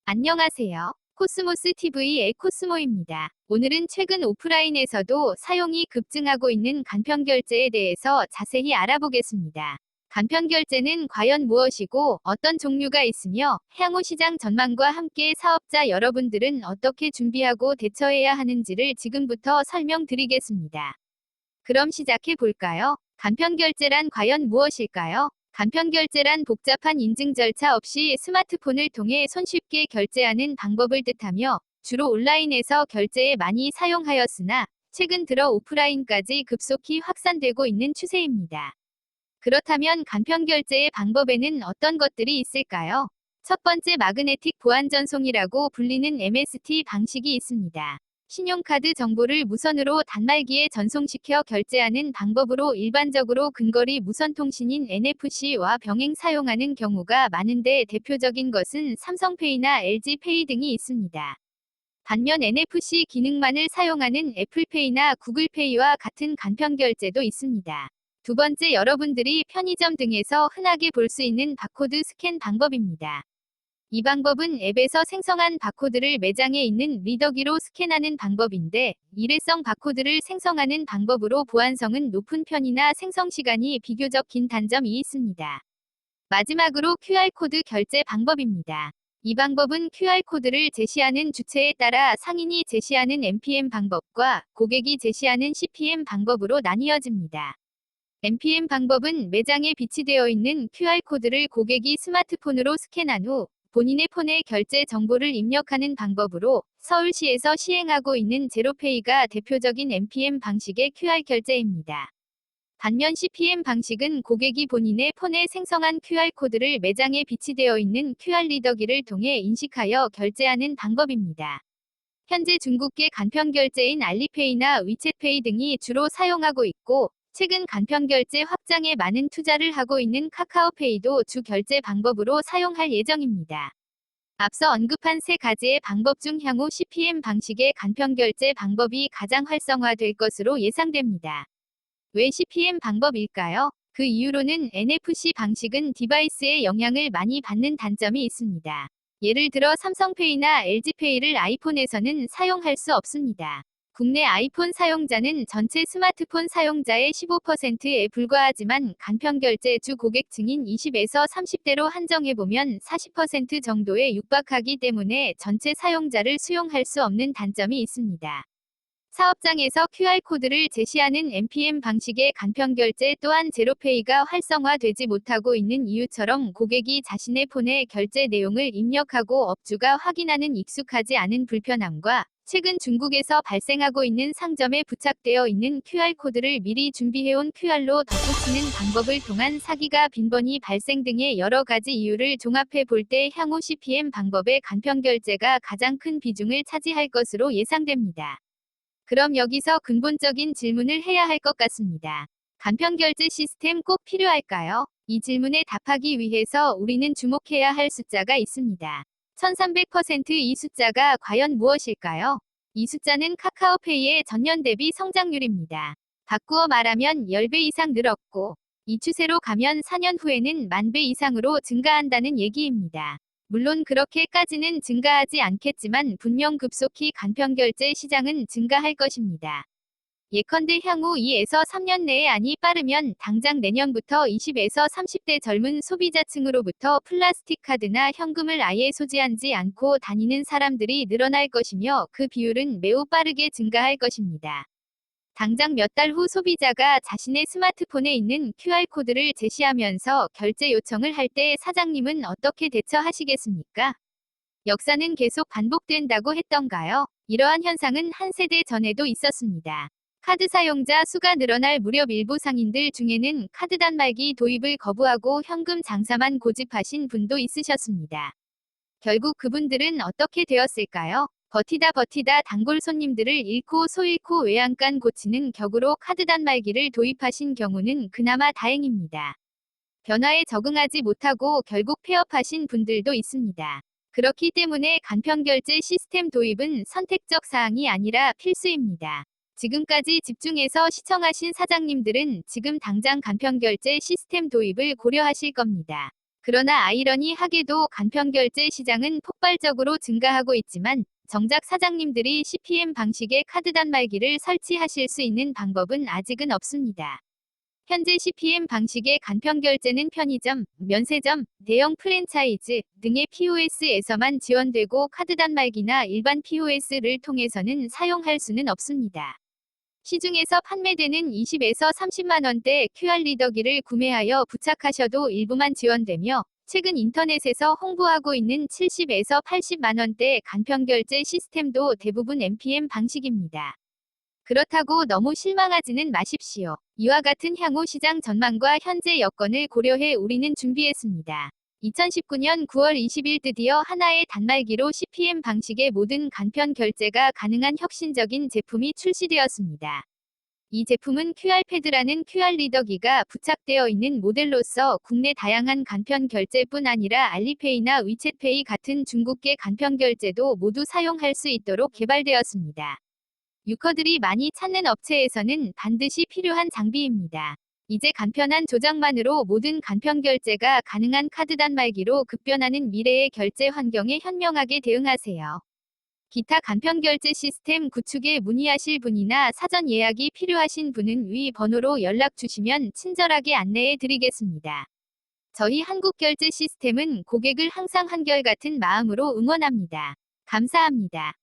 안녕하세요. 코스모스 TV의 코스모입니다. 오늘은 최근 오프라인에서도 사용이 급증하고 있는 간편결제에 대해서 자세히 알아보겠습니다. 간편결제는 과연 무엇이고 어떤 종류가 있으며 향후 시장 전망과 함께 사업자 여러분들은 어떻게 준비하고 대처해야 하는지를 지금부터 설명드리겠습니다. 그럼 시작해 볼까요? 간편결제란 과연 무엇일까요? 간편결제란 복잡한 인증 절차 없이 스마트폰을 통해 손쉽게 결제하는 방법을 뜻하며 주로 온라인에서 결제에 많이 사용하였으나 최근 들어 오프라인까지 급속히 확산되고 있는 추세입니다. 그렇다면 간편결제의 방법에는 어떤 것들이 있을까요? 첫 번째, 마그네틱 보안 전송이라고 불리는 MST 방식이 있습니다. 신용카드 정보를 무선으로 단말기에 전송시켜 결제하는 방법으로 일반적으로 근거리 무선통신인 NFC와 병행 사용하는 경우가 많은데 대표적인 것은 삼성페이나 LG페이 등이 있습니다. 반면 NFC 기능만을 사용하는 애플페이나 구글페이와 같은 간편결제도 있습니다. 두 번째, 여러분들이 편의점 등에서 흔하게 볼 수 있는 바코드 스캔 방법입니다. 이 방법은 앱에서 생성한 바코드를 매장에 있는 리더기로 스캔하는 방법인데, 일회성 바코드를 생성하는 방법으로 보안성은 높은 편이나 생성 시간이 비교적 긴 단점이 있습니다. 마지막으로 QR코드 결제 방법입니다. 이 방법은 QR코드를 제시하는 주체에 따라 상인이 제시하는 NPM 방법과 고객이 제시하는 CPM 방법으로 나뉘어집니다. NPM 방법은 매장에 비치되어 있는 QR코드를 고객이 스마트폰으로 스캔한 후 본인의 폰에 결제 정보를 입력하는 방법으로 서울시에서 시행하고 있는 제로페이가 대표적인 NPM 방식의 QR 결제입니다. 반면 CPM 방식은 고객이 본인의 폰에 생성한 QR코드를 매장에 비치되어 있는 QR 리더기를 통해 인식하여 결제하는 방법입니다. 현재 중국계 간편결제인 알리페이나 위챗페이 등이 주로 사용하고 있고, 최근 간편결제 확장에 많은 투자를 하고 있는 카카오페이도 주 결제 방법으로 사용할 예정입니다. 앞서 언급한 세 가지의 방법 중 향후 CPM 방식의 간편결제 방법이 가장 활성화될 것으로 예상됩니다. 왜 CPM 방법일까요? 그 이유로는 NFC 방식은 디바이스의 영향을 많이 받는 단점이 있습니다. 예를 들어 삼성페이나 LG페이를 아이폰에서는 사용할 수 없습니다. 국내 아이폰 사용자는 전체 스마트폰 사용자의 15%에 불과하지만 간편결제 주 고객층인 20에서 30대로 한정해보면 40% 정도에 육박하기 때문에 전체 사용자를 수용할 수 없는 단점이 있습니다. 사업장에서 QR코드를 제시하는 NPM 방식의 간편결제 또한 제로페이가 활성화되지 못하고 있는 이유처럼 고객이 자신의 폰에 결제 내용을 입력하고 업주가 확인하는 익숙하지 않은 불편함과 최근 중국에서 발생하고 있는 상점에 부착되어 있는 QR코드를 미리 준비해온 QR로 덧붙이는 방법을 통한 사기가 빈번히 발생 등의 여러 가지 이유를 종합해 볼 때 향후 CPM 방법의 간편결제가 가장 큰 비중을 차지할 것으로 예상됩니다. 그럼 여기서 근본적인 질문을 해야 할 것 같습니다. 간편결제 시스템 꼭 필요할까요? 이 질문에 답하기 위해서 우리는 주목해야 할 숫자가 있습니다. 1300% 이 숫자가 과연 무엇일까요? 이 숫자는 카카오페이의 전년 대비 성장률입니다. 바꾸어 말하면 10배 이상 늘었고, 이 추세로 가면 4년 후에는 10,000배 이상으로 증가한다는 얘기입니다. 물론 그렇게까지는 증가하지 않겠지만 분명 급속히 간편결제 시장은 증가할 것입니다. 예컨대 향후 2에서 3년 내에 아니 빠르면 당장 내년부터 20에서 30대 젊은 소비자층으로부터 플라스틱 카드나 현금을 아예 소지하지 않고 다니는 사람들이 늘어날 것이며 그 비율은 매우 빠르게 증가할 것입니다. 당장 몇 달 후 소비자가 자신의 스마트폰에 있는 QR코드를 제시하면서 결제 요청을 할 때 사장님은 어떻게 대처하시겠습니까? 역사는 계속 반복된다고 했던가요? 이러한 현상은 한 세대 전에도 있었습니다. 카드 사용자 수가 늘어날 무렵 일부 상인들 중에는 카드 단말기 도입을 거부하고 현금 장사만 고집하신 분도 있으셨습니다. 결국 그분들은 어떻게 되었을까요? 버티다 단골 손님들을 잃고 소 잃고 외양간 고치는 격으로 카드 단말기를 도입하신 경우는 그나마 다행입니다. 변화에 적응하지 못하고 결국 폐업하신 분들도 있습니다. 그렇기 때문에 간편결제 시스템 도입은 선택적 사항이 아니라 필수입니다. 지금까지 집중해서 시청하신 사장님들은 지금 당장 간편결제 시스템 도입을 고려하실 겁니다. 그러나 아이러니하게도 간편결제 시장은 폭발적으로 증가하고 있지만 정작 사장님들이 CPM 방식의 카드 단말기를 설치하실 수 있는 방법은 아직은 없습니다. 현재 CPM 방식의 간편결제는 편의점, 면세점, 대형 프랜차이즈 등의 POS에서만 지원되고 카드 단말기나 일반 POS를 통해서는 사용할 수는 없습니다. 시중에서 판매되는 20에서 30만 원대 QR 리더기를 구매하여 부착하셔도 일부만 지원되며 최근 인터넷에서 홍보하고 있는 70에서 80만 원대 간편결제 시스템도 대부분 MPM 방식입니다. 그렇다고 너무 실망하지는 마십시오. 이와 같은 향후 시장 전망과 현재 여건을 고려해 우리는 준비했습니다. 2019년 9월 20일 드디어 하나의 단말기로 CPM 방식의 모든 간편 결제가 가능한 혁신적인 제품이 출시되었습니다. 이 제품은 QR패드라는 QR 리더기가 부착되어 있는 모델로서 국내 다양한 간편 결제뿐 아니라 알리페이나 위챗페이 같은 중국계 간편 결제도 모두 사용할 수 있도록 개발되었습니다. 유커들이 많이 찾는 업체에서는 반드시 필요한 장비입니다. 이제 간편한 조작만으로 모든 간편 결제가 가능한 카드 단말기로 급변하는 미래의 결제 환경에 현명하게 대응하세요. 기타 간편 결제 시스템 구축에 문의하실 분이나 사전 예약이 필요하신 분은 위 번호로 연락 주시면 친절하게 안내해 드리겠습니다. 저희 한국결제 시스템은 고객을 항상 한결같은 마음으로 응원합니다. 감사합니다.